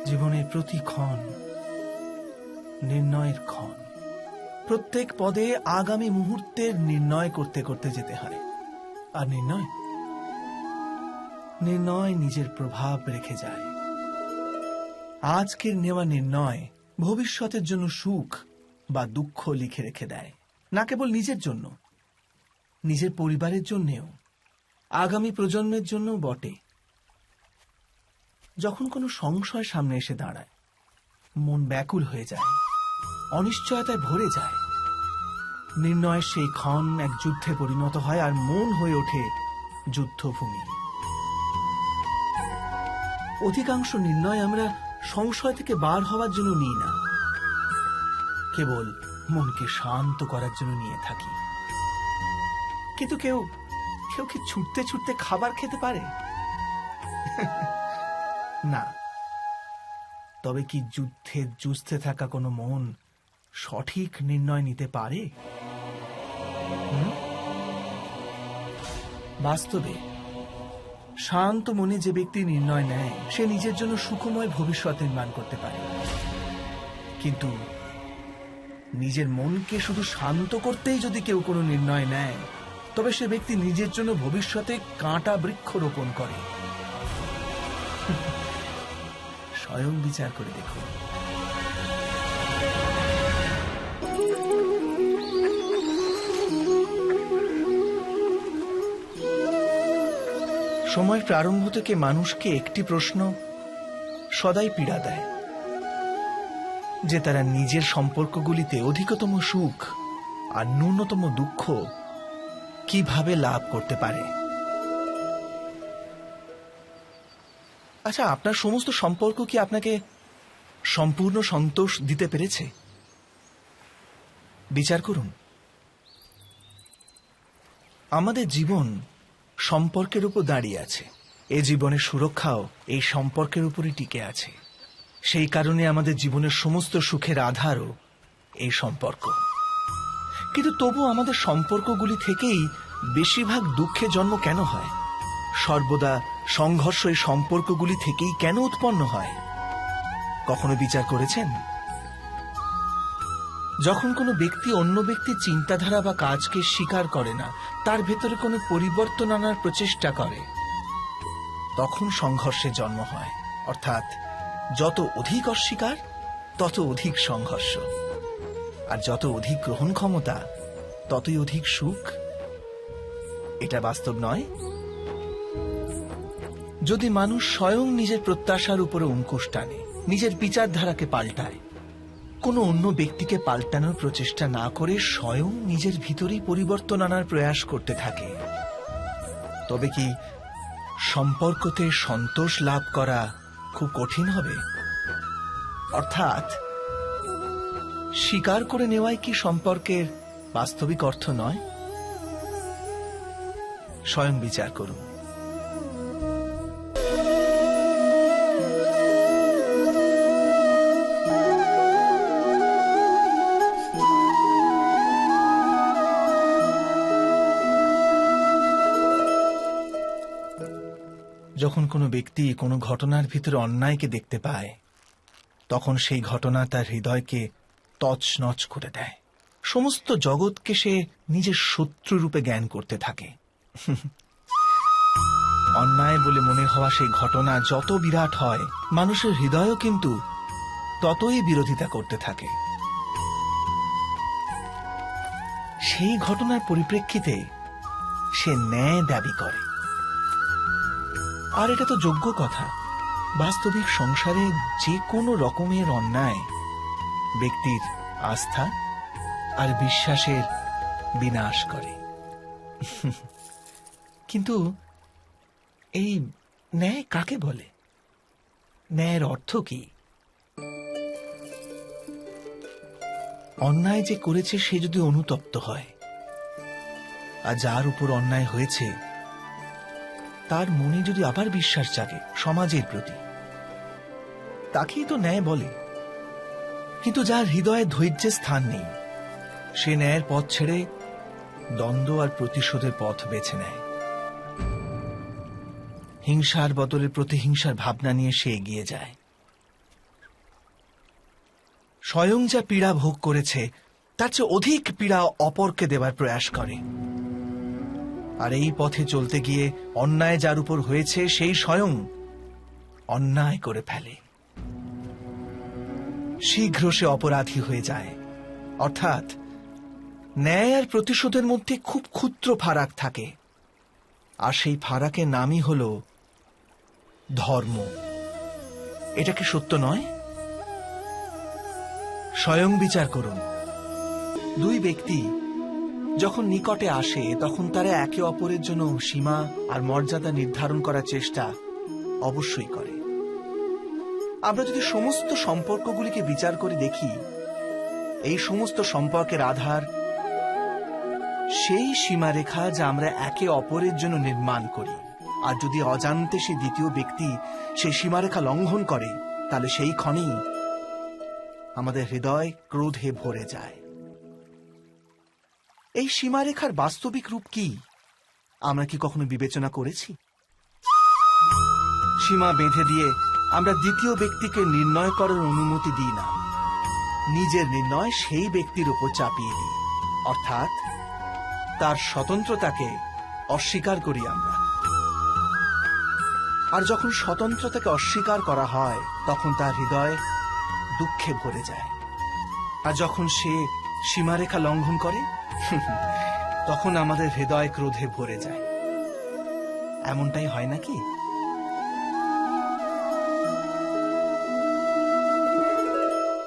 জীবনের প্রতি ক্ষণ নির্ণয়ের ক্ষণ। প্রত্যেক পদে আগামী মুহূর্তের নির্ণয় করতে করতে যেতে হয়। আর নির্ণয় নিজের প্রভাব রেখে যায়। আজকের নেওয়া নির্ণয় ভবিষ্যতের জন্য সুখ বা দুঃখ লিখে রেখে দেয়। না কেবল নিজের জন্য, নিজের পরিবারের জন্যেও, আগামী প্রজন্মের জন্য বটে। যখন কোনো সংশয় সামনে এসে দাঁড়ায়, মন ব্যাকুল হয়ে যায়, অনিশ্চয়তায় ভরে যায়। নির্ণয়ের সেই ক্ষণ এক যুদ্ধে পরিণত হয়, আর মন হয়ে ওঠে যুদ্ধভূমি। অধিকাংশ নির্ণয় আমরা সংশয় থেকে বার হওয়ার জন্য নিই না, কেবল মনকে শান্ত করার জন্য নিয়ে থাকি। কিন্তু কেউ কি ছুটতে ছুটতে খাবার খেতে পারে? না। তবে কি যুদ্ধে যুঝতে থাকা কোনো মন সঠিক নির্ণয় নিতে পারে? বাস্তবে শান্ত মনে যে ব্যক্তি নির্ণয় নেয়, সে নিজের জন্য সুখময় ভবিষ্যৎ নির্মাণ করতে পারে। কিন্তু নিজের মনকে শুধু শান্ত করতেই যদি কেউ কোনো নির্ণয় নেয়, তবে সে ব্যক্তি নিজের জন্য ভবিষ্যতে কাঁটা বৃক্ষ রোপণ করে। স্বয়ং বিচার করে দেখুন। সময়ের প্রারম্ভ থেকে মানুষকে একটি প্রশ্ন সদাই পীড়া দেয়, যে তারা নিজের সম্পর্কগুলিতে অধিকতম সুখ আর ন্যূনতম দুঃখ কিভাবে লাভ করতে পারে। আচ্ছা, আপনার সমস্ত সম্পর্ক কি আপনাকে সম্পূর্ণ সন্তোষ দিতে পেরেছে? বিচার করুন। আমাদের জীবন সম্পর্কের উপর দাঁড়িয়ে আছে। এ জীবনের সুরক্ষাও এই সম্পর্কের উপরই টিকে আছে। সেই কারণে আমাদের জীবনের সমস্ত সুখের আধারও এই সম্পর্ক। কিন্তু তবু আমাদের সম্পর্কগুলি থেকেই বেশিরভাগ দুঃখের জন্ম কেন হয়? সর্বদা সংঘর্ষ এই সম্পর্কগুলি থেকেই কেন উৎপন্ন হয়? কখনো বিচার করেছেন? যখন কোনো ব্যক্তি অন্য ব্যক্তির চিন্তাধারা বা কাজকে স্বীকার করে না, তার ভেতরে কোনো পরিবর্তন আনার প্রচেষ্টা করে, তখন সংঘর্ষের জন্ম হয়। অর্থাৎ যত অধিক অস্বীকার, তত অধিক সংঘর্ষ। আর যত অধিক গ্রহণ ক্ষমতা, ততই অধিক সুখ। এটা বাস্তব নয়? যদি মানুষ স্বয়ং নিজের প্রত্যাশার উপরে অঙ্কুশ টানে, নিজের বিচারধারাকে পাল্টায়, কোনো অন্য ব্যক্তিকে পাল্টানোর প্রচেষ্টা না করে স্বয়ং নিজের ভিতরেই পরিবর্তন আনার প্রয়াস করতে থাকে, তবে কি সম্পর্কতে সন্তোষ লাভ করা খুব কঠিন হবে? অর্থাৎ স্বীকার করে নেওয়াই কি সম্পর্কের বাস্তবিক অর্থ নয়? স্বয়ং বিচার করুন। যখন কোনো ব্যক্তি কোনো ঘটনার ভিতরে অন্যায়কে দেখতে পায়, তখন সেই ঘটনা তার হৃদয়কে তছনছ করে দেয়। সমস্ত জগৎকে সে নিজের শত্রু রূপে জ্ঞান করতে থাকে। অন্যায় বলে মনে হওয়া সেই ঘটনা যত বিরাট হয়, মানুষের হৃদয়ও কিন্তু ততই বিরোধিতা করতে থাকে। সেই ঘটনার পরিপ্রেক্ষিতে সে ন্যায় দাবি করে। আর এটা তো যোগ্য কথা। বাস্তবিক সংসারে যে কোনো রকমের অন্যায় ব্যক্তির আস্থা আর বিশ্বাসের বিনাশ করে। কিন্তু এই ন্যায় কাকে বলে? ন্যায়ের অর্থ কি? অন্যায় যে করেছে সে যদি অনুতপ্ত হয়, আর যার উপর অন্যায় হয়েছে তার মনে যদি আবার বিশ্বাস জাগে সমাজের প্রতি, তাকেই তো ন্যায় বলে। কিন্তু যার হৃদয়ে ধৈর্যের স্থান নেই, সে ন্যায়ের পথ ছেড়ে দ্বন্দ্ব আর প্রতিশোধের পথ বেছে নেয়। হিংসার বদলে প্রতিহিংসার ভাবনা নিয়ে সে এগিয়ে যায়। স্বয়ং যা পীড়া ভোগ করেছে তার চেয়ে অধিক পীড়া অপরকে দেবার প্রয়াস করে। আর এই পথে চলতে গিয়ে অন্যায় যার উপর হয়েছে সেই স্বয়ং অন্যায় করে ফেলে। শীঘ্র সে অপরাধী হয়ে যায়। অর্থাৎ ন্যায় আর প্রতিশোধের মধ্যে খুব ক্ষুদ্র ফারাক থাকে, আর সেই ফারাকের নামই হল ধর্ম। এটা কি সত্য নয়? স্বয়ং বিচার করুন। দুই ব্যক্তি যখন নিকটে আসে তখন তারা একে অপরের জন্য সীমা আর মর্যাদা নির্ধারণ করার চেষ্টা অবশ্যই করে। আমরা যদি সমস্ত সম্পর্কগুলিকে বিচার করে দেখি, এই সমস্ত সম্পর্কের আধার সেই সীমারেখা যা আমরা একে অপরের জন্য নির্মাণ করি। আর যদি অজান্তে সে দ্বিতীয় ব্যক্তি সেই সীমারেখা লঙ্ঘন করে, তাহলে সেই ক্ষণেই আমাদের হৃদয় ক্রোধে ভরে যায়। এই সীমারেখার বাস্তবিক রূপ কি আমরা কি কখনো বিবেচনা করেছি? সীমা বেঁধে দিয়ে আমরা দ্বিতীয় ব্যক্তিকে নির্ণয় করার অনুমতি দিই না, নিজের নির্ণয় সেই ব্যক্তির উপর চাপিয়ে দিই। অর্থাৎ তার স্বতন্ত্রতাকে অস্বীকার করি আমরা। আর যখন স্বতন্ত্রতাকে অস্বীকার করা হয় তখন তার হৃদয় দুঃখে ভরে যায়। আর যখন সে সীমারেখা লঙ্ঘন করে তখন আমাদের হৃদয় ক্রোধে ভরে যায়। এমনটাই হয় নাকি?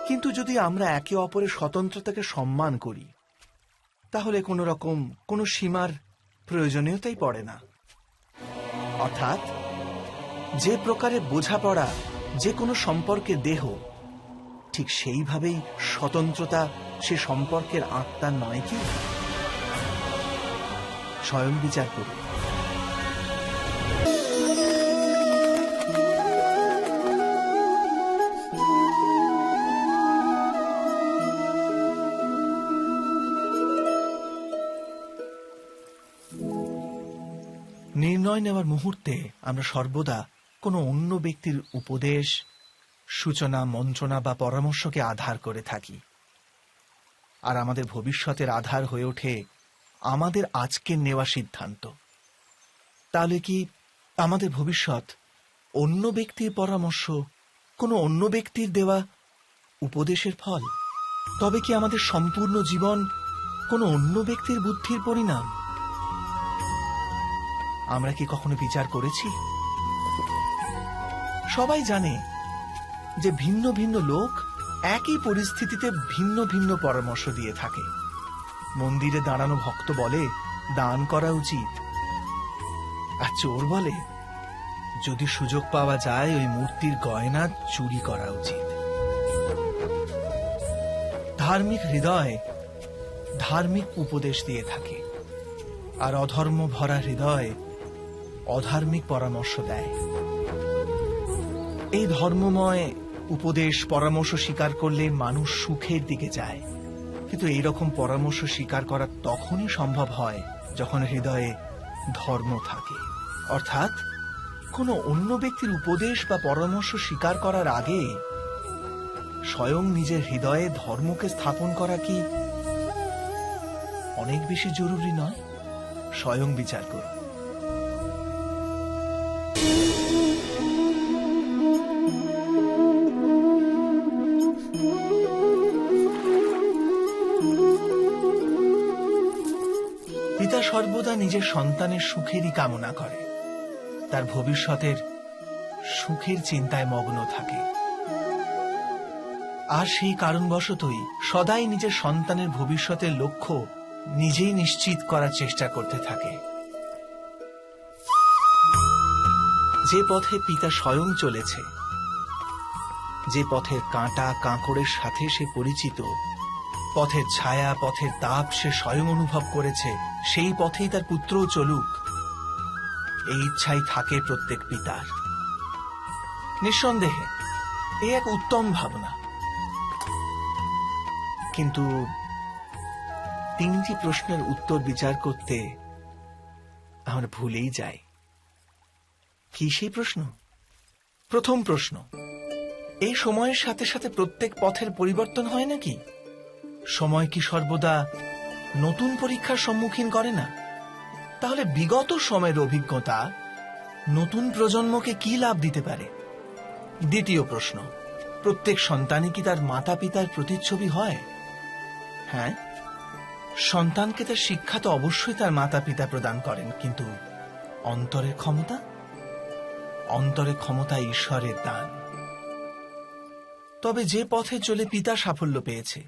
কিন্তু যদি আমরা একে অপরের স্বতন্ত্রতাকে সম্মান করি, তাহলে কোনো সীমার প্রয়োজনীয়তাই পড়ে না। অর্থাৎ যে প্রকারে বোঝাপড়া যে কোনো সম্পর্কের দেহ, ঠিক সেইভাবেই স্বতন্ত্রতা সে সম্পর্কের আত্মা নয় কি? স্বয়ং বিচার করুন। নির্ণয় নেওয়ার মুহূর্তে আমরা সর্বদা কোনো অন্য ব্যক্তির উপদেশ, সূচনা, মন্ত্রণা বা পরামর্শকে আধার করে থাকি। আর আমাদের ভবিষ্যতের আধার হয়ে ওঠে আমাদের আজকের নেওয়া সিদ্ধান্ত। তাহলে কি আমাদের ভবিষ্যৎ অন্য ব্যক্তির পরামর্শ, কোনো অন্য ব্যক্তির দেওয়া উপদেশের ফল? তবে কি আমাদের সম্পূর্ণ জীবন কোনো অন্য ব্যক্তির বুদ্ধির পরিণাম? আমরা কি কখনো বিচার করেছি? সবাই জানে যে ভিন্ন ভিন্ন লোক একই পরিস্থিতিতে ভিন্ন ভিন্ন পরামর্শ দিয়ে থাকে। মন্দিরে দাঁড়ানো ভক্ত বলে দান করা উচিত, আর চোর বলে যদি সুযোগ পাওয়া যায় ওই মূর্তির গয়না চুরি করা উচিত। ধার্মিক হৃদয় ধার্মিক উপদেশ দিয়ে থাকে, আর অধর্ম ভরা হৃদয় অধার্মিক পরামর্শ দেয়। এই ধর্মময় উপদেশ পরামর্শ স্বীকার করলে মানুষ সুখের দিকে যায়। কিন্তু এইরকম পরামর্শ স্বীকার করা তখনই সম্ভব হয় যখন হৃদয়ে ধর্ম থাকে। অর্থাৎ কোনো অন্য ব্যক্তির উপদেশ বা পরামর্শ স্বীকার করার আগে স্বয়ং নিজের হৃদয়ে ধর্মকে স্থাপন করা কি অনেক বেশি জরুরি নয়? স্বয়ং বিচার করুন। পিতা সর্বদা নিজের সন্তানের সুখেরই কামনা করে, তার ভবিষ্যতের সুখের চিন্তায় মগ্ন থাকে। আর সেই কারণবশতই সদাই নিজের সন্তানের ভবিষ্যতের লক্ষ্য নিজেই নিশ্চিত করার চেষ্টা করতে থাকে। যে পথে পিতা স্বয়ং চলেছে, যে পথের কাঁটা কাঁকড়ের সাথে সে পরিচিত, পথের ছায়া পথের তাপ সে স্বয়ং অনুভব করেছে, সেই পথেই তার পুত্রও চলুক, এই ইচ্ছাই থাকে প্রত্যেক পিতার। নিঃসন্দেহে এ এক উত্তম ভাবনা। কিন্তু তিনটি প্রশ্নের উত্তর বিচার করতে আমরা ভুলেই যাই। কি সেই প্রশ্ন? প্রথম প্রশ্ন, এই সময়ের সাথে সাথে প্রত্যেক পথের পরিবর্তন হয় নাকি? সময় কি সর্বদা নতুন পরীক্ষার সম্মুখীন করে না? তাহলে বিগত সময়ের অভিজ্ঞতা নতুন প্রজন্মকে কি লাভ দিতে পারে? দ্বিতীয় প্রশ্ন, প্রত্যেক সন্তানই কি তার মাতা পিতার প্রতিচ্ছবি হয়? হ্যাঁ, সন্তানকে তার শিক্ষা তো অবশ্যই তার মাতা পিতা প্রদান করেন, কিন্তু অন্তরের ক্ষমতা? অন্তরের ক্ষমতা ঈশ্বরের দান। তবে যে পথে চলে পিতা সাফল্য পেয়েছে,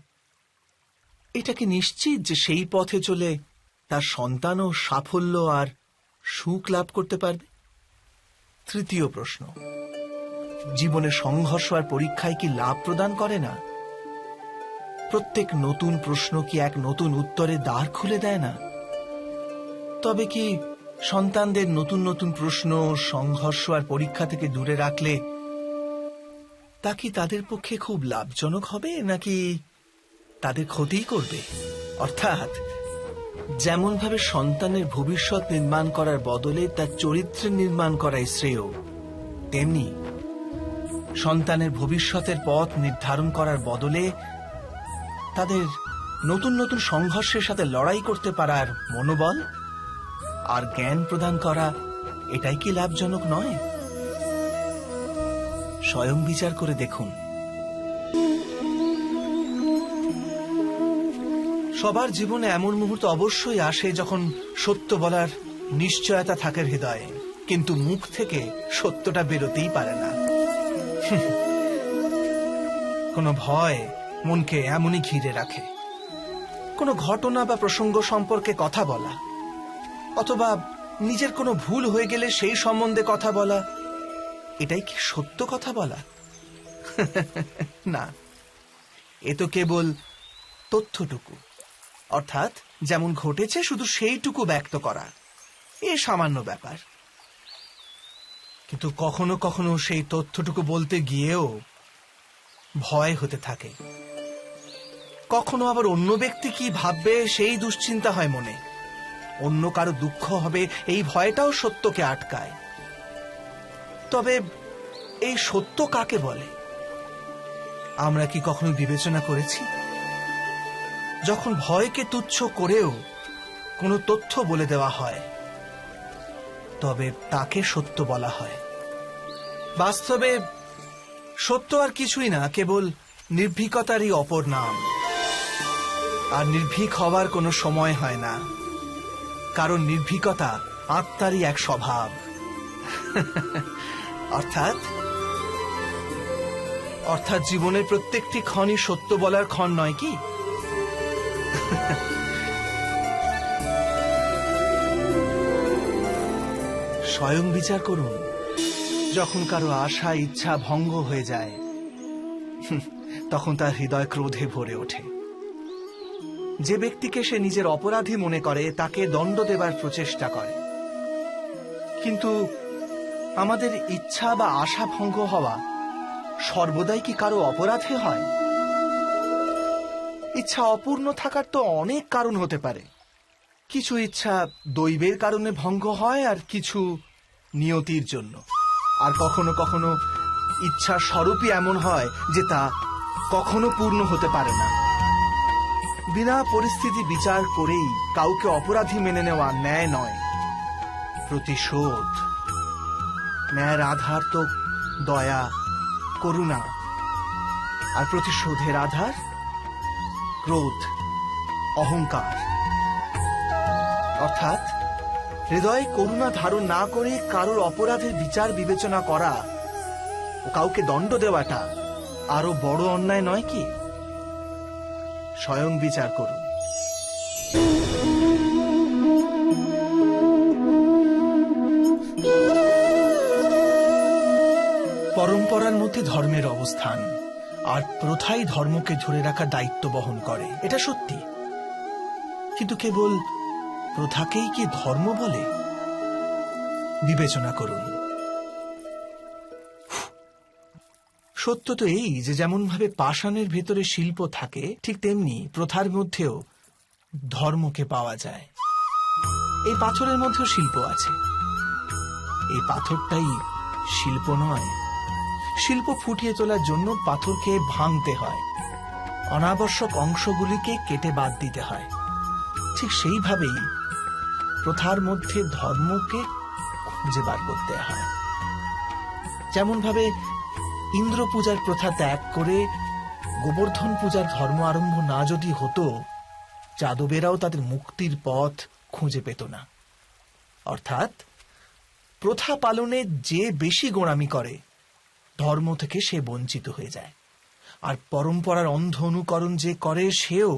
এটা কি নিশ্চিত যে সেই পথে চলে তার সন্তানও সাফল্য আর সুখ লাভ করতে পারবে? তৃতীয় প্রশ্ন, জীবনে সংঘর্ষ আর পরীক্ষায় কি লাভ প্রদান করে না? প্রত্যেক নতুন প্রশ্ন কি এক নতুন উত্তরের দ্বার খুলে দেয় না? তবে কি সন্তানদের নতুন নতুন প্রশ্ন, সংঘর্ষ আর পরীক্ষা থেকে দূরে রাখলে তা কি তাদের পক্ষে খুব লাভজনক হবে, নাকি তাদের ক্ষতিই করবে? অর্থাৎ যেমনভাবে সন্তানের ভবিষ্যৎ নির্মাণ করার বদলে তার চরিত্রের নির্মাণ করাই শ্রেয়, তেমনি সন্তানের ভবিষ্যতের পথ নির্ধারণ করার বদলে তাদের নতুন নতুন সংঘর্ষের সাথে লড়াই করতে পারার মনোবল আর জ্ঞান প্রদান করা, এটাই কি লাভজনক নয়? স্বয়ং বিচার করে দেখুন। সবার জীবনে এমন মুহূর্ত অবশ্যই আসে যখন সত্য বলার নিশ্চয়তা থাকে হৃদয়ে, কিন্তু মুখ থেকে সত্যটা বেরোতেই পারে না। কোনো ভয় মনকে এমনই ঘিরে রাখে। কোনো ঘটনা বা প্রসঙ্গ সম্পর্কে কথা বলা, অথবা নিজের কোনো ভুল হয়ে গেলে সেই সম্বন্ধে কথা বলা, এটাই কি সত্য কথা বলা? না, এ তো কেবল তথ্যটুকু, অর্থাৎ যেমন ঘটেছে শুধু সেইটুকু ব্যক্ত করা, এ সামান্য ব্যাপার। কিন্তু কখনো কখনো সেই তথ্যটুকু বলতে গিয়েও ভয় হতে থাকে। কখনো আবার অন্য ব্যক্তি কি ভাববে সেই দুশ্চিন্তা হয় মনে। অন্য কারো দুঃখ হবে এই ভয়টাও সত্যকে আটকায়। তবে এই সত্য কাকে বলে আমরা কি কখনো বিবেচনা করেছি? যখন ভয়কে তুচ্ছ করেও কোনো তথ্য বলে দেওয়া হয়, তবে তাকে সত্য বলা হয়। বাস্তবে সত্য আর কিছুই না, কেবল নির্ভীকতারই অপর নাম। আর নির্ভীক হওয়ার কোনো সময় হয় না, কারণ নির্ভীকতা আত্মারই এক স্বভাব। অর্থাৎ জীবনের প্রত্যেকটি ক্ষণই সত্য বলার ক্ষণ নয় কি? স্বয়ং বিচার করুন। যখন কারো আশা ইচ্ছা ভঙ্গ হয়ে যায়, তখন তার হৃদয় ক্রোধে ভরে ওঠে। যে ব্যক্তিকে সে নিজের অপরাধী মনে করে তাকে দণ্ড দেবার প্রচেষ্টা করে। কিন্তু আমাদের ইচ্ছা বা আশা ভঙ্গ হওয়া সর্বদাই কি কারো অপরাধে হয়? ইচ্ছা অপূর্ণ থাকার তো অনেক কারণ হতে পারে। কিছু ইচ্ছা দৈবের কারণে ভঙ্গ হয়, আর কিছু নিয়তির জন্য। আর কখনো কখনো ইচ্ছার স্বরূপই এমন হয় যে তা কখনো পূর্ণ হতে পারে না। বিনা পরিস্থিতি বিচার করেই কাউকে অপরাধী মেনে নেওয়া ন্যায় নয়। প্রতিশোধ, ন্যায়ের আধার তো দয়া, করুণা, আর প্রতিশোধের আধার ক্রোধ, অহংকার। অর্থাৎ হৃদয়ে করুণা ধারণ না করে কারোর অপরাধের বিচার বিবেচনা করা ও কাউকে দণ্ড দেওয়াটা আরো বড় অন্যায় নয় কি? স্বয়ং বিচার করুন। পরম্পরার মধ্যে ধর্মের অবস্থান, আর প্রথাই ধর্মকে ধরে রাখার দায়িত্ব বহন করে, এটা সত্যি। কিন্তু কেবল প্রথাকেই কি ধর্ম বলে? বিবেচনা করুন। সত্য তো এই যে যেমন ভাবে পাষাণের ভেতরে শিল্প থাকে, ঠিক তেমনি প্রথার মধ্যেও ধর্মকে পাওয়া যায়। এই পাথরের মধ্যেও শিল্প আছে। এই পাথরটাই শিল্প নয়, শিল্প ফুটিয়ে তোলার জন্য পাথরকে ভাঙতে হয়, অনাবশ্যক অংশগুলিকে কেটে বাদ দিতে হয়। ঠিক সেইভাবেই প্রথার মধ্যে ধর্মকে খুঁজে বার করতে হয়। যেমন ভাবে ইন্দ্র পূজার প্রথা ত্যাগ করে গোবর্ধন পূজার ধর্ম আরম্ভ না যদি হতো, যাদবেরাও তাদের মুক্তির পথ খুঁজে পেত না। অর্থাৎ প্রথা পালনে যে বেশি গোঁড়ামি করে, ধর্ম থেকে সে বঞ্চিত হয়ে যায়। আর পরম্পরার অন্ধ অনুকরণ যে করে, সেও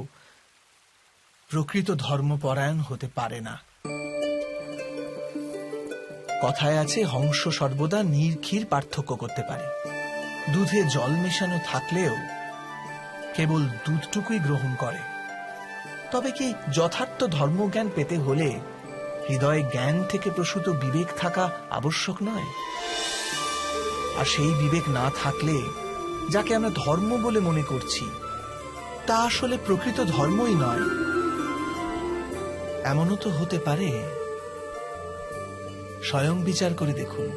প্রকৃত ধর্মপরায়ণ হতে পারে না। কথায় আছে, হংস সর্বদা নীর ক্ষীর পার্থক্য করতে পারে। দুধে জল মেশানো থাকলেও কেবল দুধটুকুই গ্রহণ করে। তবে কি যথার্থ ধর্মজ্ঞান পেতে হলে হৃদয়ে জ্ঞান থেকে প্রসূত বিবেক থাকা আবশ্যক নয়? আর সেই বিবেক না থাকলে যাকে আমরা ধর্ম বলে মনে করছি, তা আসলে প্রকৃত ধর্মই নয়। এমনও তো হতে পারে। স্বয়ং বিচার করে দেখুন।